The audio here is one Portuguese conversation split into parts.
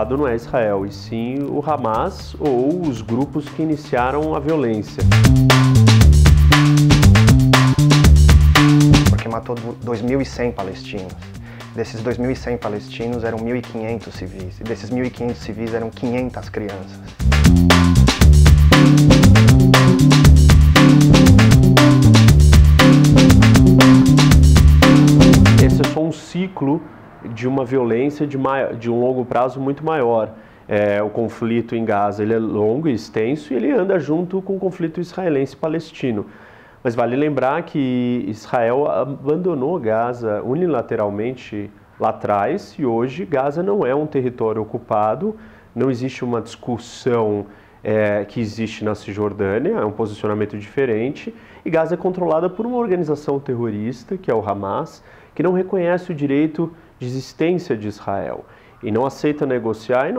culpado não é Israel, e sim o Hamas ou os grupos que iniciaram a violência. Porque matou 2.100 palestinos. Desses 2.100 palestinos eram 1.500 civis, e desses 1.500 civis eram 500 crianças. Esse é só um ciclo de uma violência de um longo prazo muito maior. O conflito em Gaza ele é longo e extenso e ele anda junto com o conflito israelense-palestino. Mas vale lembrar que Israel abandonou Gaza unilateralmente lá atrás e hoje Gaza não é um território ocupado, não existe uma discussão que existe na Cisjordânia, é um posicionamento diferente, e Gaza é controlada por uma organização terrorista, que é o Hamas, que não reconhece o direito de existência de Israel e não aceita negociar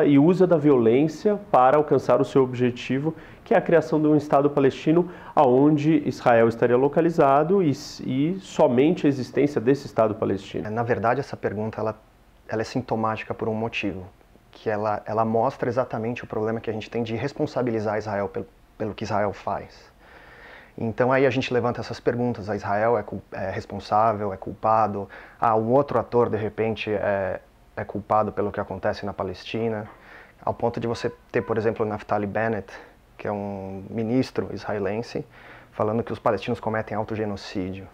e usa da violência para alcançar o seu objetivo, que é a criação de um Estado palestino onde Israel estaria localizado e somente a existência desse Estado palestino. Na verdade, essa pergunta ela é sintomática por um motivo, que ela mostra exatamente o problema que a gente tem de responsabilizar Israel pelo que Israel faz. Então aí a gente levanta essas perguntas, a Israel é responsável, é culpado, um outro ator de repente é culpado pelo que acontece na Palestina, ao ponto de você ter, por exemplo, Naftali Bennett, que é um ministro israelense, falando que os palestinos cometem autogenocídio.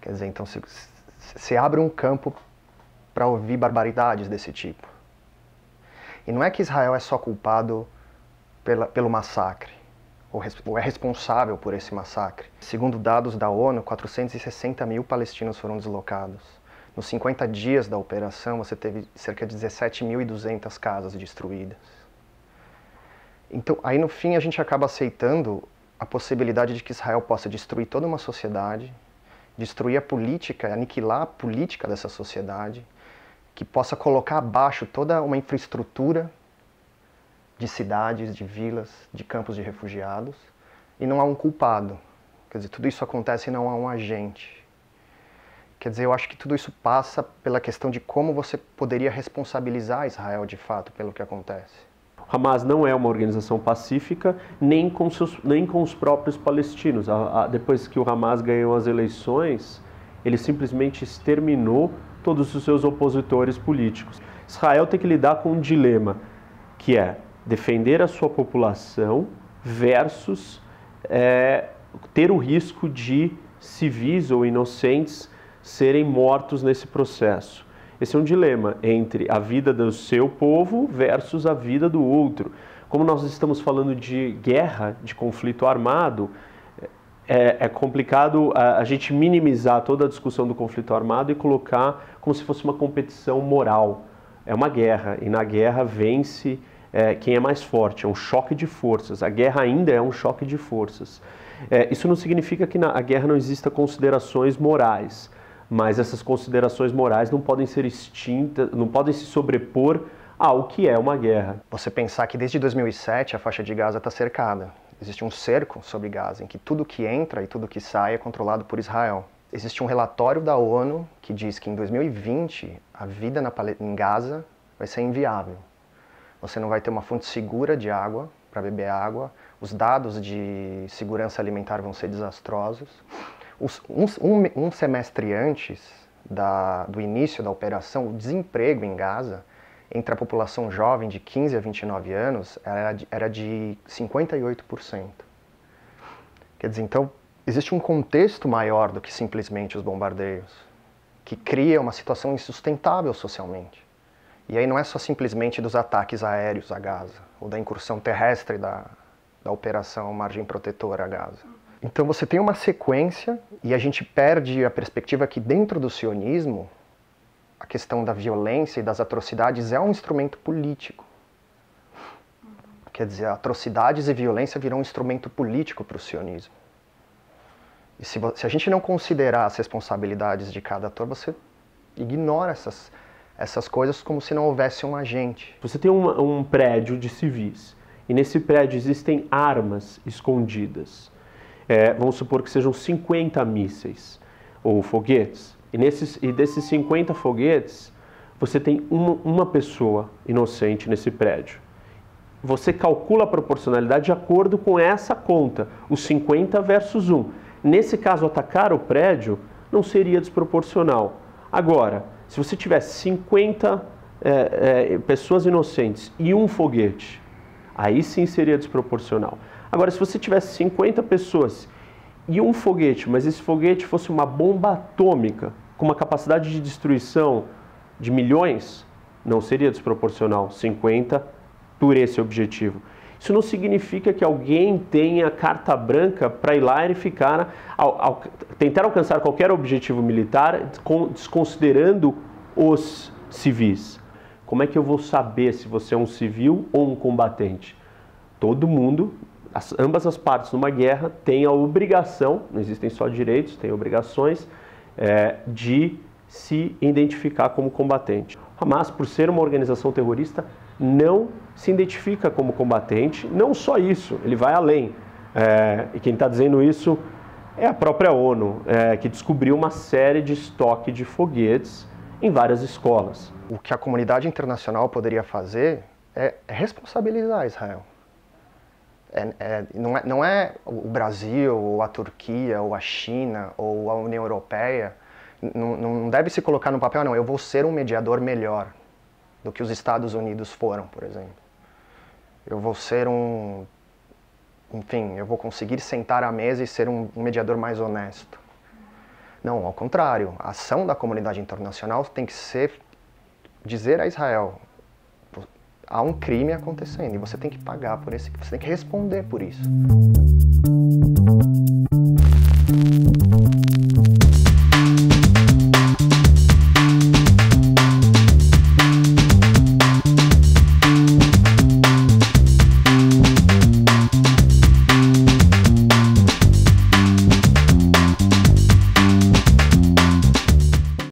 Quer dizer, então se abre um campo para ouvir barbaridades desse tipo. E não é que Israel é só culpado pelo massacre, ou é responsável por esse massacre. Segundo dados da ONU, 460 mil palestinos foram deslocados. Nos 50 dias da operação, você teve cerca de 17.200 casas destruídas. Então, aí no fim, a gente acaba aceitando a possibilidade de que Israel possa destruir toda uma sociedade, destruir a política, aniquilar a política dessa sociedade, que possa colocar abaixo toda uma infraestrutura de cidades, de vilas, de campos de refugiados, e não há um culpado. Quer dizer, tudo isso acontece e não há um agente. Quer dizer, eu acho que tudo isso passa pela questão de como você poderia responsabilizar Israel, de fato, pelo que acontece. O Hamas não é uma organização pacífica, nem com os próprios palestinos. Depois que o Hamas ganhou as eleições, ele simplesmente exterminou todos os seus opositores políticos. Israel tem que lidar com um dilema, que é defender a sua população versus ter o risco de civis ou inocentes serem mortos nesse processo. Esse é um dilema entre a vida do seu povo versus a vida do outro. Como nós estamos falando de guerra, de conflito armado, é complicado a gente minimizar toda a discussão do conflito armado e colocar como se fosse uma competição moral. É uma guerra, e na guerra vence quem é mais forte, é um choque de forças. A guerra ainda é um choque de forças. Isso não significa que na guerra não exista considerações morais, mas essas considerações morais não podem ser extintas, não podem se sobrepor ao que é uma guerra. Você pensar que desde 2007 a faixa de Gaza está cercada. Existe um cerco sobre Gaza, em que tudo que entra e tudo que sai é controlado por Israel. Existe um relatório da ONU que diz que em 2020 a vida em Gaza vai ser inviável. Você não vai ter uma fonte segura de água para beber água, os dados de segurança alimentar vão ser desastrosos. Um semestre antes do início da operação, o desemprego em Gaza, entre a população jovem de 15 a 29 anos, era de 58%. Quer dizer, então, existe um contexto maior do que simplesmente os bombardeios, que cria uma situação insustentável socialmente. E aí não é só simplesmente dos ataques aéreos a Gaza, ou da incursão terrestre da Operação Margem Protetora a Gaza. Então você tem uma sequência, e a gente perde a perspectiva que dentro do sionismo, a questão da violência e das atrocidades é um instrumento político. Quer dizer, atrocidades e violência viram um instrumento político para o sionismo. E se a gente não considerar as responsabilidades de cada ator, você ignora essas coisas como se não houvesse um agente. Você tem um prédio de civis, e nesse prédio existem armas escondidas. Vamos supor que sejam 50 mísseis ou foguetes. E desses 50 foguetes, você tem uma pessoa inocente nesse prédio. Você calcula a proporcionalidade de acordo com essa conta, os 50 versus 1. Nesse caso, atacar o prédio não seria desproporcional. Agora, se você tivesse 50 pessoas inocentes e um foguete, aí sim seria desproporcional. Agora, se você tivesse 50 pessoas e um foguete, mas esse foguete fosse uma bomba atômica com uma capacidade de destruição de milhões, não seria desproporcional 50 por esse objetivo. Isso não significa que alguém tenha carta branca para ir lá e ficar, tentar alcançar qualquer objetivo militar desconsiderando os civis. Como é que eu vou saber se você é um civil ou um combatente? Todo mundo, ambas as partes numa guerra, têm a obrigação, não existem só direitos, têm obrigações, de se identificar como combatente. O Hamas, por ser uma organização terrorista, não se identifica como combatente. Não só isso, ele vai além. E quem está dizendo isso é a própria ONU, que descobriu uma série de estoque de foguetes em várias escolas. O que a comunidade internacional poderia fazer é responsabilizar Israel. Não é o Brasil, ou a Turquia, ou a China, ou a União Europeia. Não deve se colocar no papel, não, eu vou ser um mediador melhor do que os Estados Unidos foram, por exemplo. Eu vou ser enfim, eu vou conseguir sentar à mesa e ser um mediador mais honesto. Não, ao contrário, a ação da comunidade internacional tem que ser dizer a Israel: há um crime acontecendo e você tem que pagar por você tem que responder por isso.